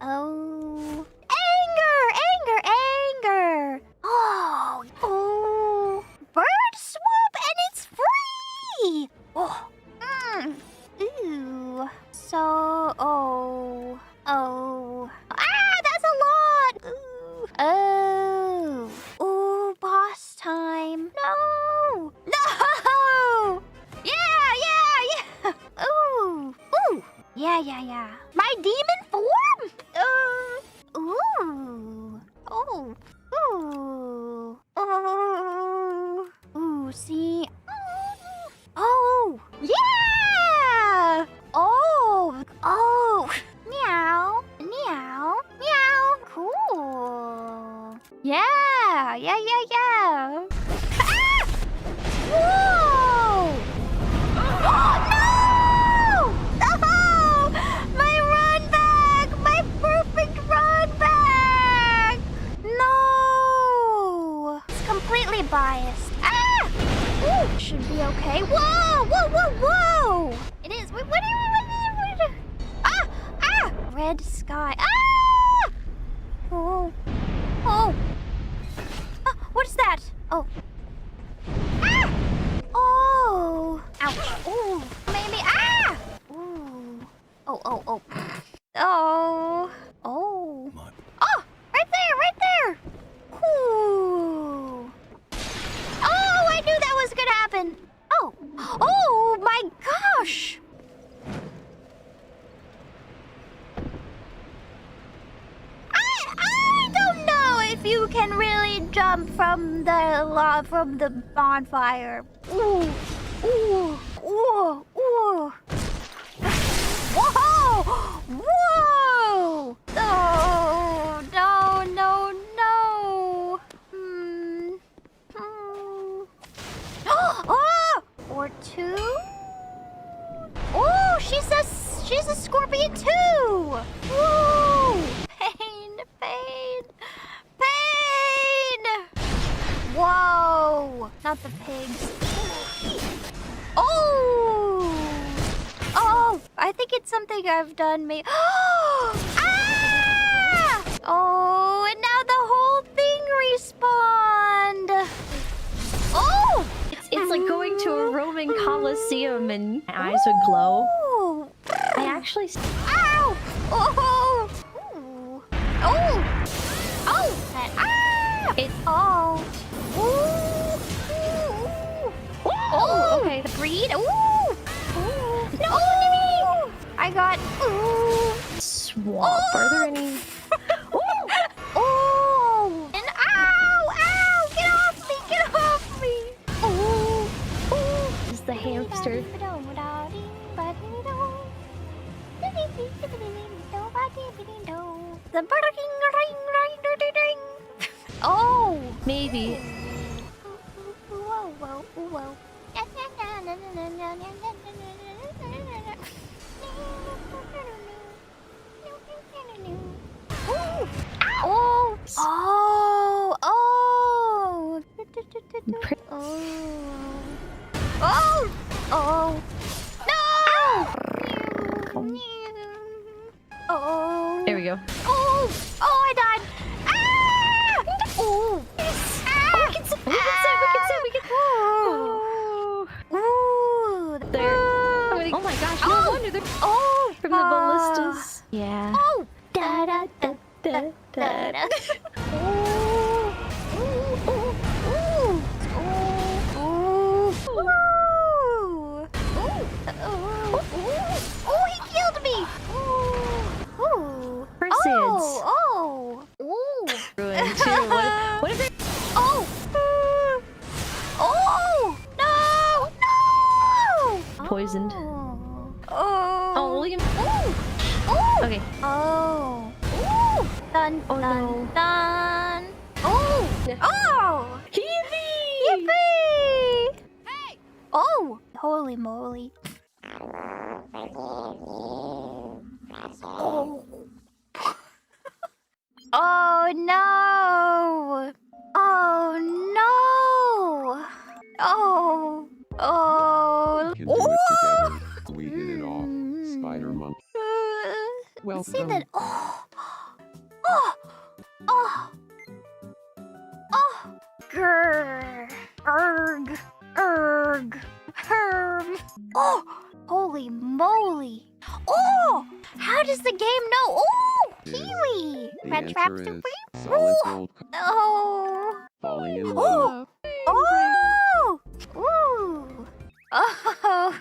Oh. Anger! Oh. Bird swoop and it's free! Oh. Ooh. So, oh. That's a lot! Ooh. Oh. Ooh, boss time. No! Yeah! Ooh. Yeah. My demon form? Ooh. Ooh, see? Oh, yeah! Oh. Meow. Cool. Yeah. Ah! Whoa! Oh, no! My run back! My perfect run back! No! It's completely biased. Ah! Ooh, should be okay. Whoa! It is. What? Ah! Red sky. Ah! Oh. What is that? Oh. Ah! Oh. Ouch. Ooh. Maybe. Ah! Ooh. Oh. Oh. Right there. Ooh. Oh, I knew that was gonna happen. Oh my gosh. I don't know if you can really jump from the bonfire. Ooh. Whoa! Oh, no. Oh! Or two? Oh, she's a scorpion too! Woo! Pain! Whoa! Not the pigs. Oh! I think it's something I've done. Ah! Oh, and now the whole thing respawned. Oh! It's like going to a Roman Colosseum and my eyes would glow. I actually... Ow! Oh! Ooh. Oh! Ah! Oh! Okay. The breed? Ooh! No! Nimi! I got... Ooh! Swamp. Are there any... Oh! And ow! Get off me! Ooh! This is the hamster. The barking ring. Oh! Maybe. Whoa. Oh! No! Oh! There we go. Oh, I died! Ah! Oh! Yes. Ah! We can sit! Ooh! There. Oh my gosh, no wonder they're from the ballistas. Yeah. Oh! Da. Oh, he killed me! Ooh. Perseids. Oh! Ruined too. What if they... Oh! No! Poisoned. Oh! Look at... Oh! Okay. Oh! Dun. Oh! Yippee! Hey! Oh! Holy moly. Oh no! Oh! We can do it together. We did it all. Spider Monkey. See Welcome. that? Oh! The Red Trap answer is Supreme? solid gold. Oh. Falling in love. Oh. Oh. Ooh. Oh.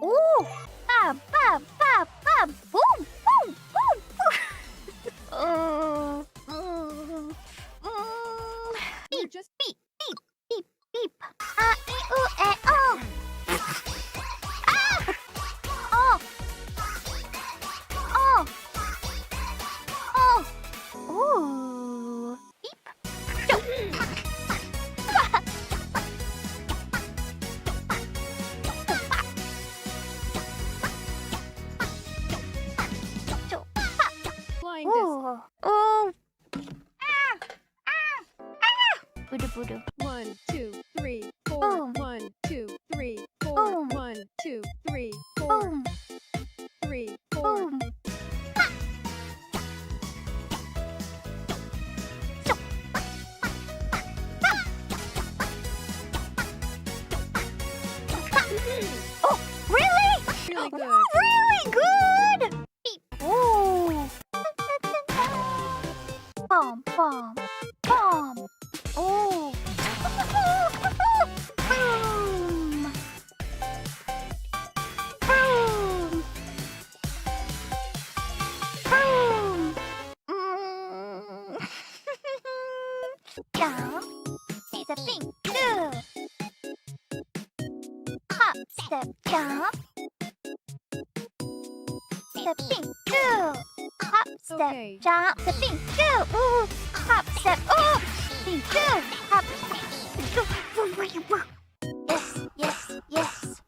Ooh. Bam, bam, bam, bam. Boom, boom, boom, boom. Oh. Beep, just beep, beep, beep, beep. Ooh, oh. Ah. Oh. Oh. Oh. Ooh. Beep. Flying disc. Ooh. Oh. Ah. Ah. Ah. Voodoo, voodoo. 1, 2, 3, 4. Boom. 1, 2, 3, 4. Boom. 1, 2, 3, 4. Boom. 3, 4. Boom. Oh, really? Really good. Really good! Beep. Ooh. Bomb, bomb, bomb. Oh. Boom. Boom. Boom. Yeah. It's a thing. Two. Hop, step, jump. Stepping, two. Hop, step, Okay. jump. Stepping, two. Ooh. Hop, step, oh. Stepping, two. Hop, step, go. Yes, yes, yes.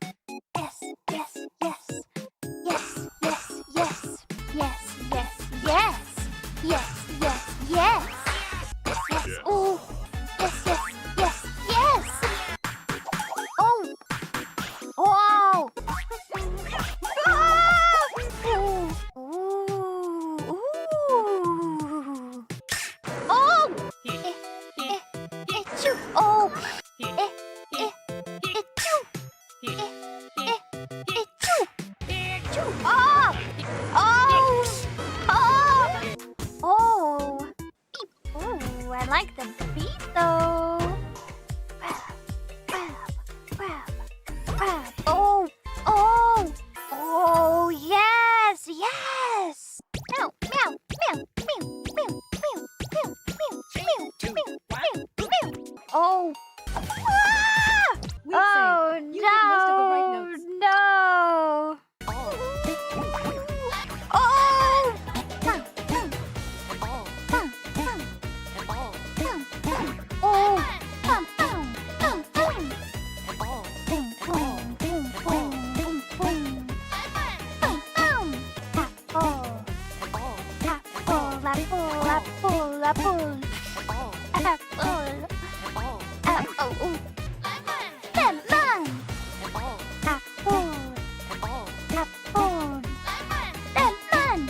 Yes, yes, yes. Yes, yes, yes. Yes, yes, yes. Yes, yes, yes. Yes, yes. Ooh. Yes, yes, yes, yes. Oh. Wow! Ah! Ooh! Ooh! Ooh! Oh! Achoo! Oh! Achoo! Achoo! Achoo! Ah! Oh! Oh! Oh! Ooh, I like the beat though. Grab, grab, grab. Oh, oh, oh, yes, yes. Meow, meow, meow, meow, meow, meow, meow, meow, meow, meow, meow. Oh. Ah! We Oh, say, you hit most of the right no, notes. no. Oh. Bum, bum. Bum, bum. Bum, bum. Oh. Bum, bum, bum, bum. Boom, boom, boom, boom, boom, boom. Boom, boom. Apple. Apple, apple, apple, apple. Apple. Apple. Ooh. Lemon. Apple. Apple. Lemon.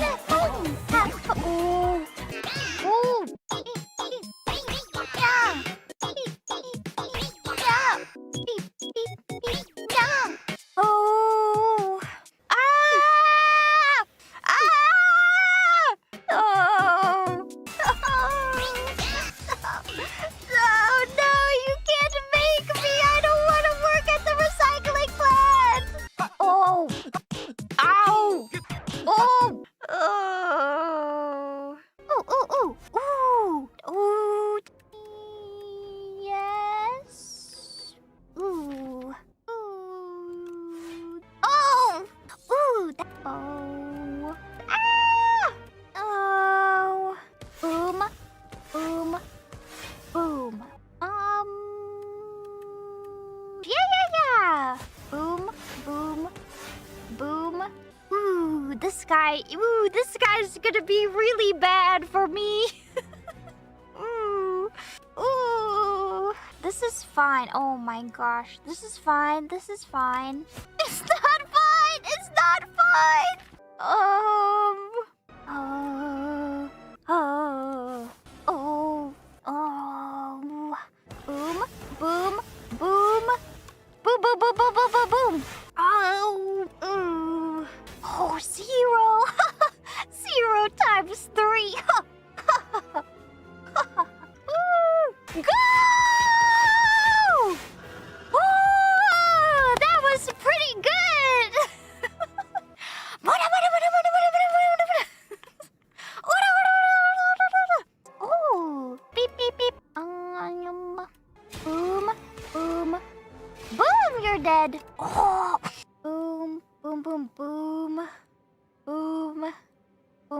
Lemon. Apple. Ooh. Ooh. Yeah. Yeah. Beep, beep, beep, yeah. Oh. Ah! Ah! Oh. No, no, you can't make me. I don't want to work at the recycling plant. Oh. Ow. Oh. Oh. Ooh, ooh, ooh. Ooh. Yes. Ooh. Ooh. Oh. Ooh. Oh. Ah. Oh. Boom. Boom. Boom. Yeah. Boom. Boom. Boom. Ooh, this guy's gonna be really bad for me. Ooh. Ooh. This is fine. Oh my gosh. This is fine. This is fine. It's not fine. It's not fine. Oh. Oh. Oh. Boom. Boom. Boom. Boom, boom, boom, boom, boom, boom, boom. Oh. Ooh. Oh, 0. 0 times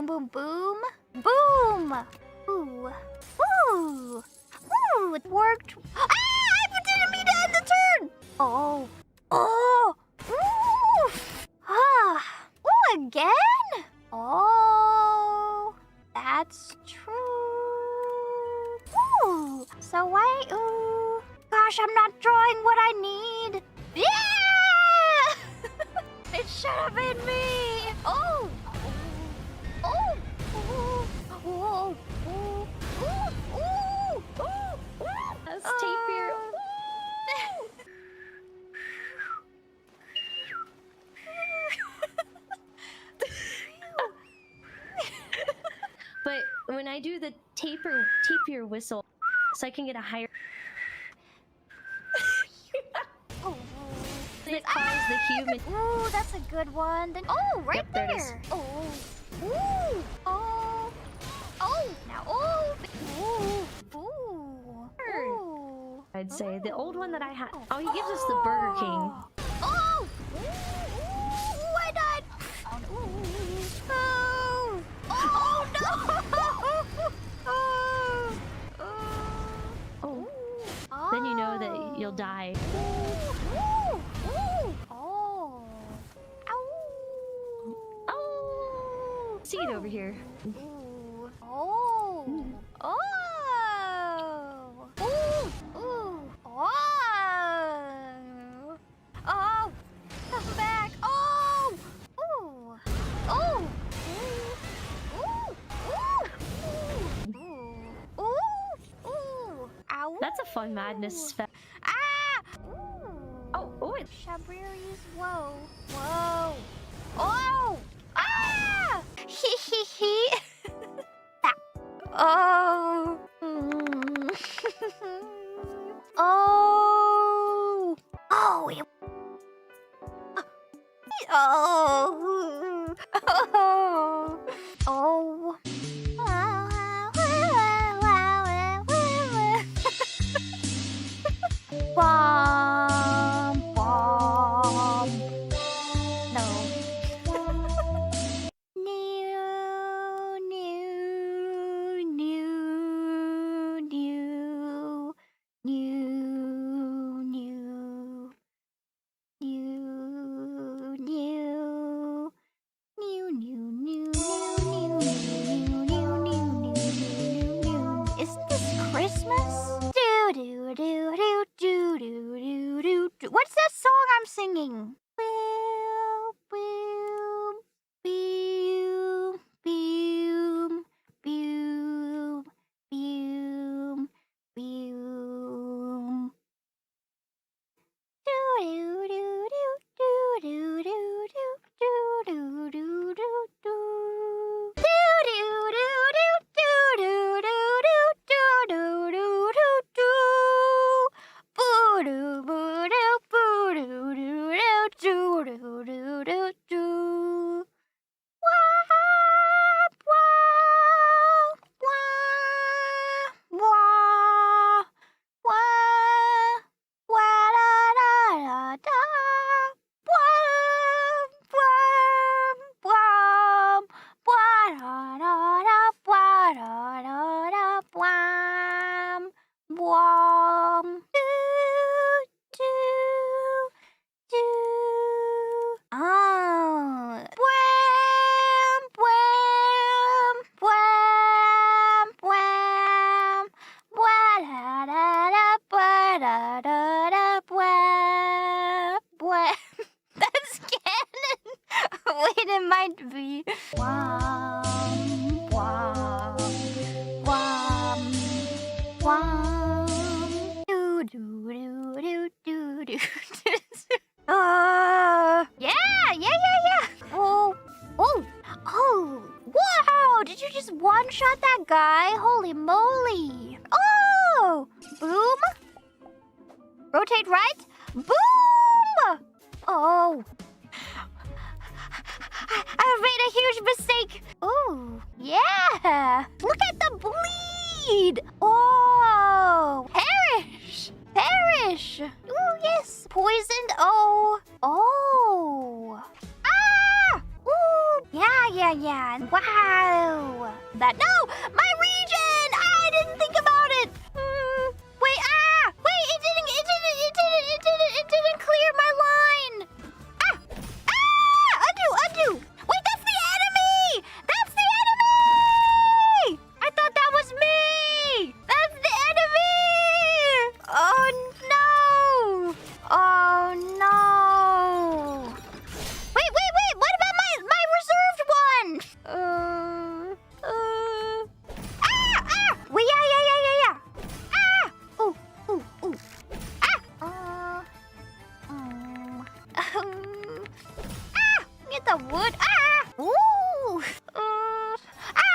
Boom, boom, boom. Boom! Ooh. Ooh! Ooh, it worked. Ah! I didn't mean to end the turn! Oh. Oh! Ooh! Ah! Ooh, again? Oh, that's true. Ooh, so why? Ooh, gosh, I'm not drawing what I need. Yeah! It should have been me. Oh, oh, oh, oh, oh, oh, oh, oh. That's Tapir. But when I do the tapir whistle, so I can get a higher. Oh. It calls the human. Ooh, that's a good one. Then, oh, right Yep, there it is. there. Oh. Ooh. Oh. Oh. Now. Oh. Ooh. Ooh. Ooh. I'd say the old one that I had. Oh, he gives us the Burger King. Oh. Ooh, I died. Ooh. Oh. Oh no. Oh. Then you know that you'll die. Oh. Oh. Seed over here. Ooh. Oh. Oh. Ooh. Ooh. Oh. Oh. Come back. Oh. Ooh. Oh. Ooh. Ooh. Ooh. Ooh. Ooh. Ow. That's a fun madness. Ah. Ooh. Oh, it. Shabriri's. Whoa. Whoa. Oh. Ah. Hee hee hee. Oh. Oh. Oh. Oh. Oh. Bomb. Bomb. No. New, new, new, new, new, new, new, new. New, new, new, new, new, new, new, new, new. Isn't this Christmas? Do do do do do do do do do. What's that song I'm singing? Boom, boom, boom, boom, boom, boom, boom. Do do do do do do do do do do do do. Do do do do do do do do do do do do. Boo doo boo doo boo doo doo doo doo doo doo doo. Wah wah wah wah wah. Wah da da da da. Wham wham wham. Wah da da da. Wah da da da. Wham wham. Do do do. Oh. Wham wham wham wham. Wah da da da. Wah da da da. Wham wham. That's canon. Wait, it might be. Wham wham wham wham. Do do do do do do. Yeah. Oh. Wow! Did you just one-shot that guy? Holy moly! Oh! Boom. Rotate right. Boom! Oh. I've made a huge mistake. Oh, yeah. Look at the bleed. Oh, perish. Oh, yes. Poisoned. Oh. Ah. Ooh. Yeah. Wow. That no, my region. I didn't think about it. Wait, wait, it didn't clear my line. Undo. Wait, that's the enemy. That's the enemy. I thought that was me. That's the enemy. Oh no. Oh no. Wait. What about my reserved one? Wait, yeah. Ooh. Get the wood. Ooh.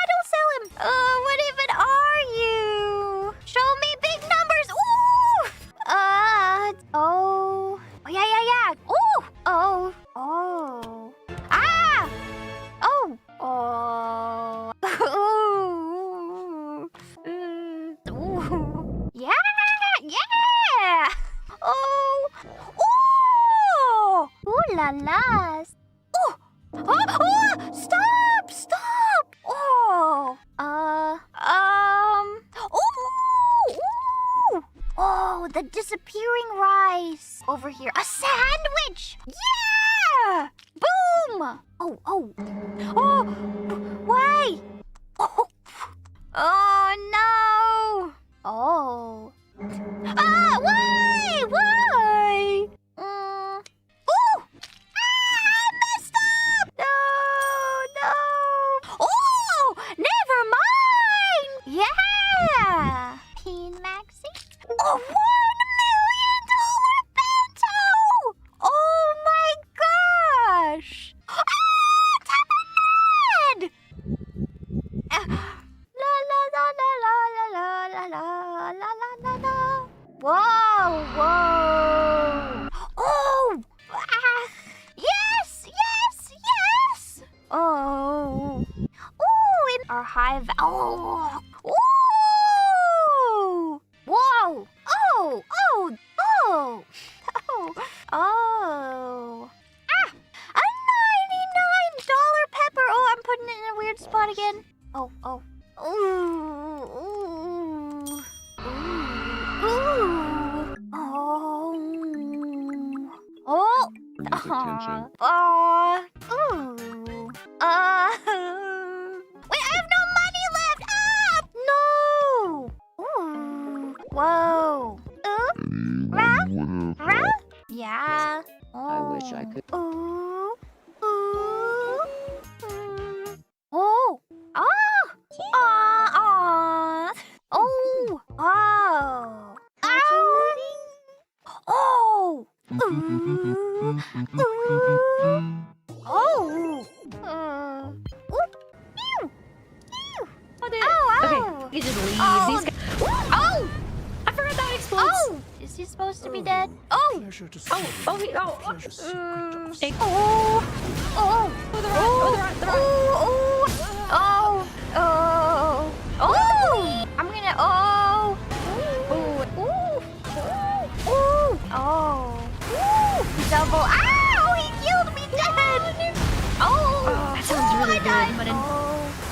Don't sell him. What even are you? Show me big numbers. Ooh. Oh, yeah. Ooh. Oh. Ooh. Yeah. Oh. Ooh la la. Stop. Oh, the disappearing rice. Over here. A sandwich. Yeah. Boom. Oh. Why? Oh no. Oh. Why? Ooh. I messed up. No. Oh, never mind. Yeah. Peen Maxi. Oh, $1 million bento. Oh my gosh. Tapenad. La. Whoa. Oh. Yes. Oh. Ooh, in our hive. Oh. Ooh. Whoa. Oh. A $99 pepper. Oh, I'm putting it in a weird spot again. Oh. Ooh. Oh. Attention. Ooh. Wait, I have no money left. No. Ooh. Whoa. Ra? Yeah. Oh. I wish I could. Ooh. You just leave. Oh. These guys. Oh! I forgot that explodes. Oh! Is he supposed to be dead? Oh! Pleasure to see Oh, you. oh, he, oh. Pleasure secret. Hey. Oh! Oh! Oh, the rat. Oh! I'm gonna. Oh! Double. Ow! He killed me dead! Oh! That sounds really I good. died. But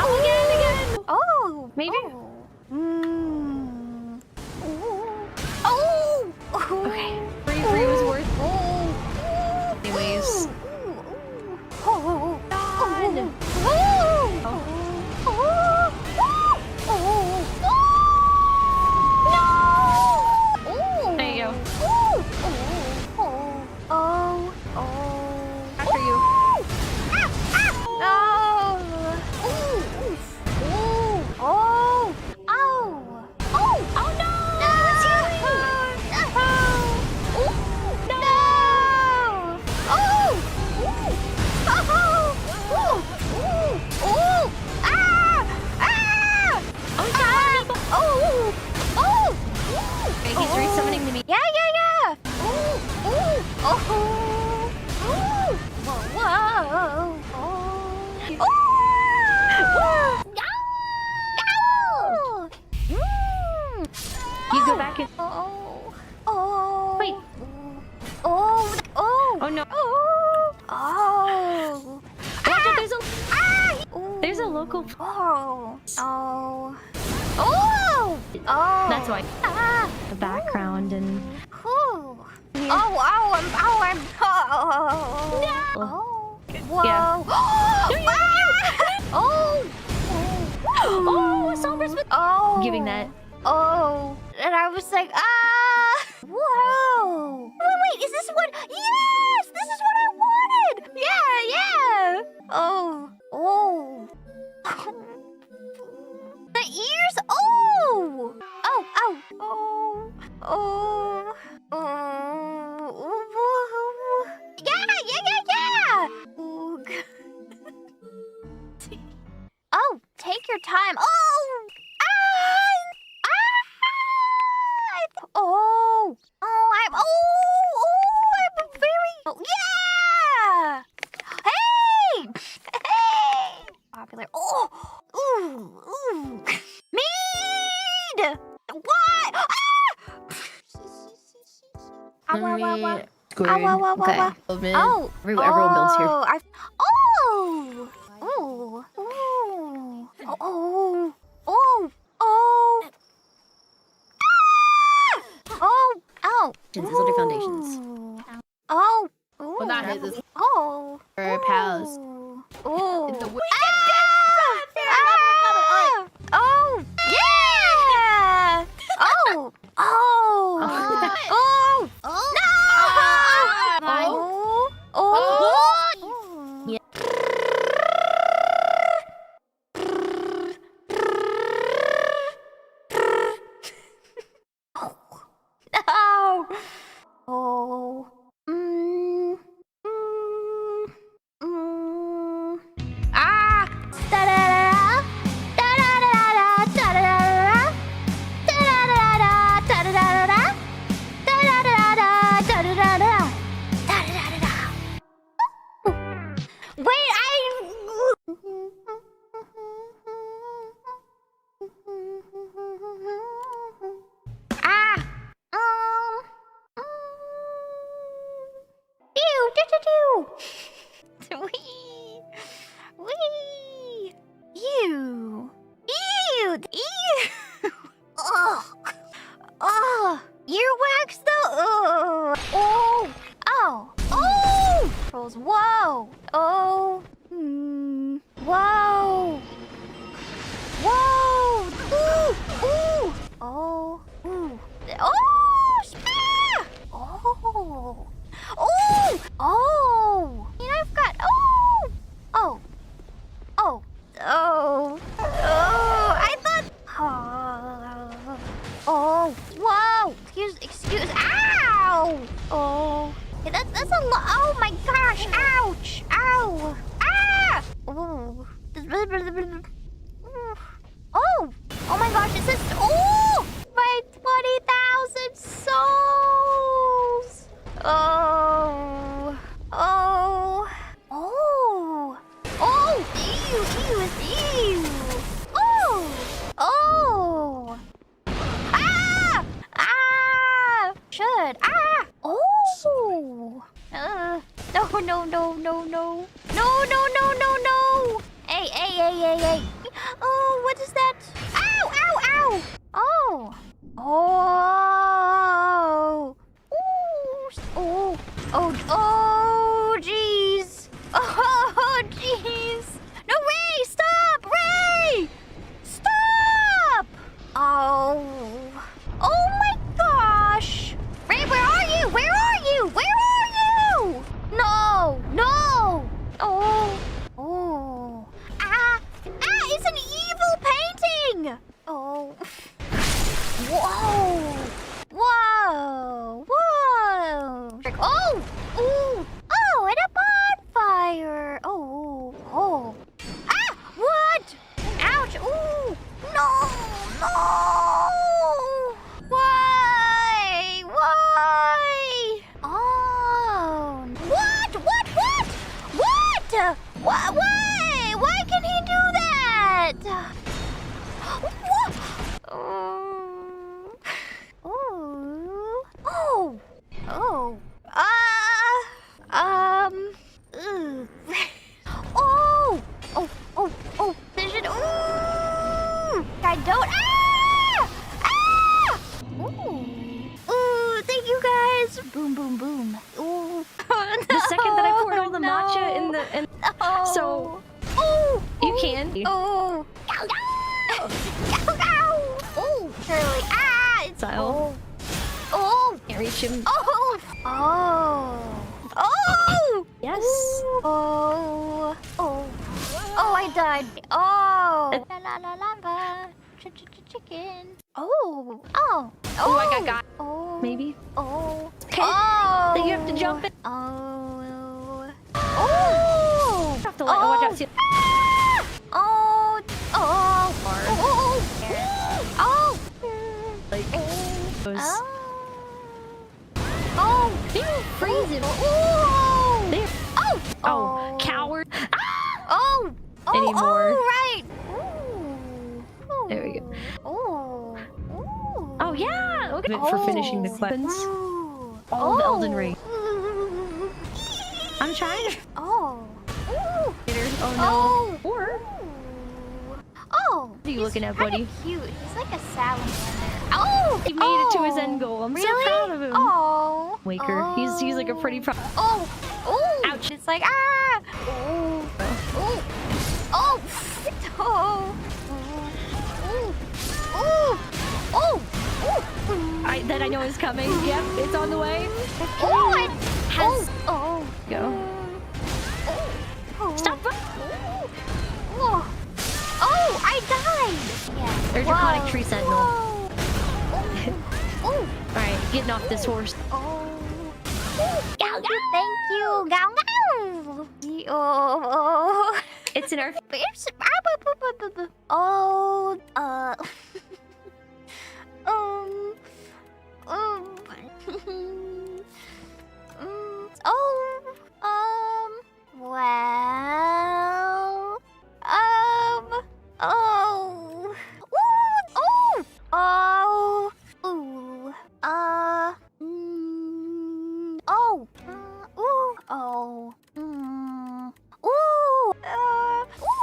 Oh, again. Oh! Maybe. Oh! Okay. Free was worth. Anyways. There you go. After you. Oh. Oh. Oh. Oh. That's why Ah. the background and Ooh. I'm. Oh. Oh. Whoa. Yeah. Oh. oh, Sombra's with giving that. Oh. And I was like, ah. Whoa. Wait, is this what? Yes, this is what I wanted. Yeah. Oh. Oh. The ears. Oh. Oh. Yeah. Ooh. Oh, take your time. Oh. I'm very. Oh, yeah. Hey. Popular. Oh. Ooh. Mead. What? Ow. Screwed. Ow. Okay. Oh. Everyone builds here. Oh. These are the foundations. Oh. Well, not his. It's Oh. her pals. Oh. In the wi- Oh. Yeah. Oh. Yeah. No. Oh. Ah. Da-da-da-da. Da-da-da-da. Da-da-da-da. Da-da-da-da. Da-da-da-da. Da-da-da-da. Da-da-da-da. Da-da-da-da. Wait, earwax though. Oh. Trolls. Whoa. Oh. Whoa. Ooh. Oh. Ooh. Oh. Ah! Oh. And I've got. I thought. Whoa. Excuse. Ow. Oh. That's a lot. Oh my gosh. Ouch. Ow. Ah. Ooh. Oh my gosh. It says. Oh. My 20,000 souls. Oh. Ew. Oh. Should. Oh. No. Hey. Oh, what is that? Ow. Oh, jeez. Oh, jeez. No, Ray, stop, Ray. Stop. Oh my gosh. Ray, where are you? No. Oh. It's an evil painting. Oh. Whoa. Oh, and a bonfire. Oh. What? Ouch. Ooh. No. Why? Oh. What? Why can he do that? Vision. I don't. Ooh, thank you guys. Boom, boom, boom. Ooh. The second that I poured all the matcha in the so you can. Oh. Oh, Shirley. Style. Oh. Can't reach him. Oh. Oh. Oh. Yes. Oh. Oh. Oh, I died. Oh. La la la la la. Chicken. Oh. Oh. Oh, I got. Oh. Maybe. Oh. Okay. Oh. Then you have to jump in. Oh. Oh. You have to watch out. See. Oh. Oh. Oh. Oh. Like those. Oh. Freeze him. Oh. There. Oh. Oh, coward. Oh. Oh. Anymore. Oh, right. Ooh. There we go. Oh. Ooh. Oh yeah. Look at it for finishing the questions. Ooh. All of the Elden Ring. Ooh. I'm trying to. Oh. Ooh. Oh no. Oh. Or. Oh. What are you looking at, buddy? Cute. He's like a salamander. Oh. He made it to his end goal. I'm so proud of him. Oh. Waker. Oh. He's like a pretty pro. Oh. Oh. Ouch. It's like Oh. Oh. Oh. Oh. Oh. Oh. Oh. That I know is coming. Yep, it's on the way. Oh. It has. Oh. Go. Oh. Stop. Oh. Oh, I died. Yeah. There's Whoa. Draconic Tree Sentinel. Oh. Alright, getting off this horse. Oh. Thank you. Gow, gow. Oh. It's in our. Oh. Well. Oh. Ooh. Oh. Ooh. Oh. Ooh. Oh.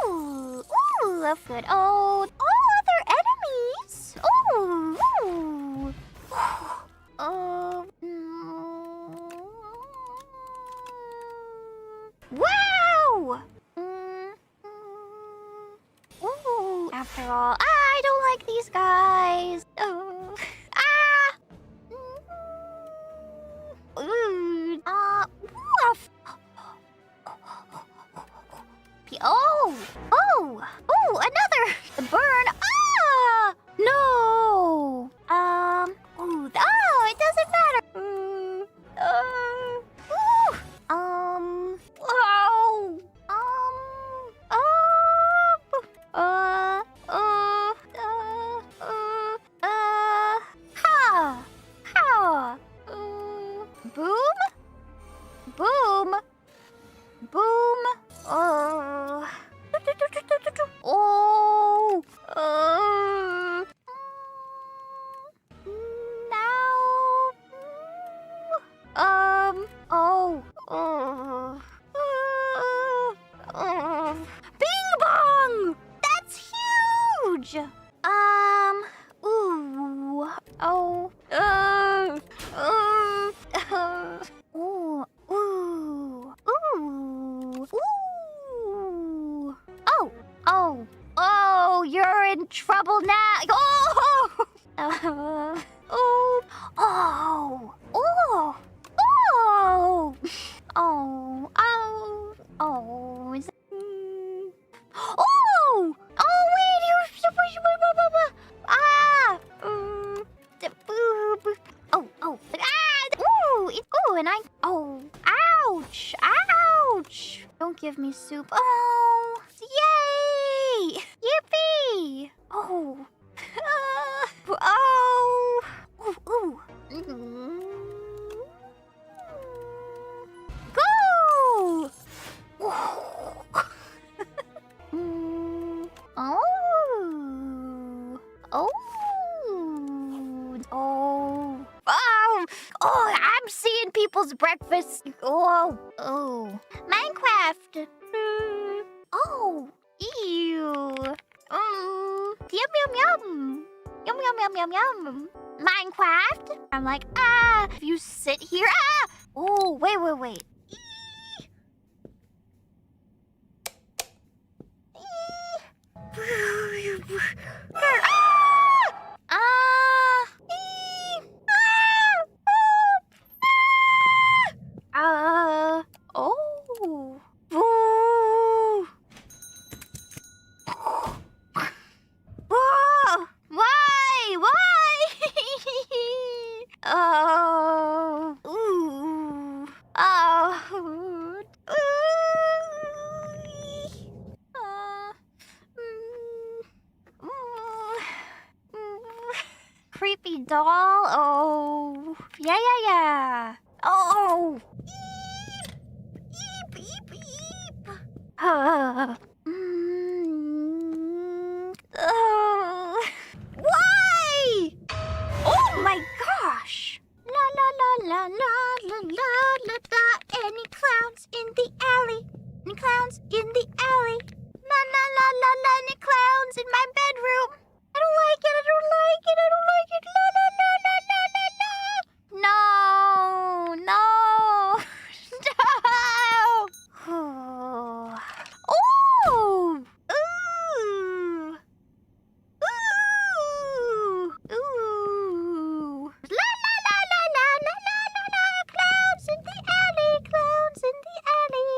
Ooh. Ooh. That's good. Oh. Oh, they're enemies. Ooh. Ooh. Wow. Ooh. After all, I don't like these guys. Oh. Ah. Ooh. Woof. Oh. Oh. Oh, another burn. Ah. No. Ooh. Oh, it doesn't matter. Ooh. Oh. Boom? Boom? Boom? Oh. Oh. Now. Oh. Bing bong! That's huge! Ooh. Oh. Ooh. Ooh. Ooh. Ooh. Oh. Oh. Oh, you're in trouble now. Oh. Oh. Oh. Oh. Oh. Oh. Oh. Oh. Is it... Oh. Oh, wait. Ah. Oh. Oh. Ah. Ooh. Ooh. And I. Oh. Ouch. Ouch. Don't give me soup. Oh. Yay. Yippee. Oh. Oh. Ooh. Ooh. Go. Oh. Oh. Oh. Oh. Oh, I'm seeing people's breakfast. Oh. Oh. Minecraft. Oh. Ew. The Yum, yum, yum. Yum, yum, yum, yum, yum. Minecraft. I'm like, if you sit here, Oh, wait. Oh. Woo. Whoa! Why? Oh. Ooh. Oh. Ooh. Creepy doll. Oh. Yeah. Oh. Eep. Why? Oh my gosh! La. Any clowns in the alley? Any clowns in the alley? La. Any clowns in my bedroom? I don't like it. La. No. No. Oh. Ooh. La, clowns in the alley.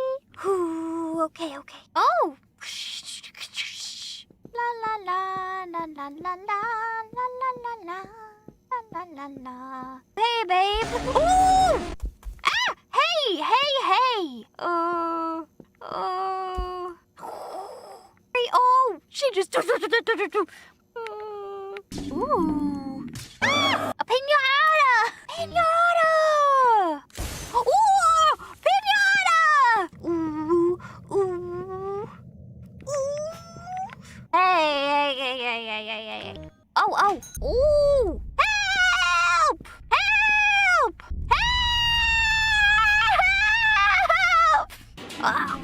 Ooh, okay. Oh. La. Hey, babe. Ooh. Hey. Oh, she just. Ooh. A pinata! Ooh! Pinata! Ooh. Hey. Oh. Ooh. Help! Wow.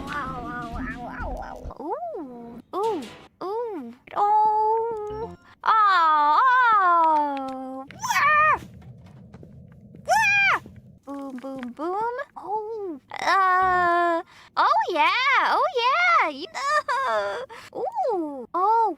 Ooh. Oh. Boom. Oh. Oh yeah. You know. Ooh. Oh.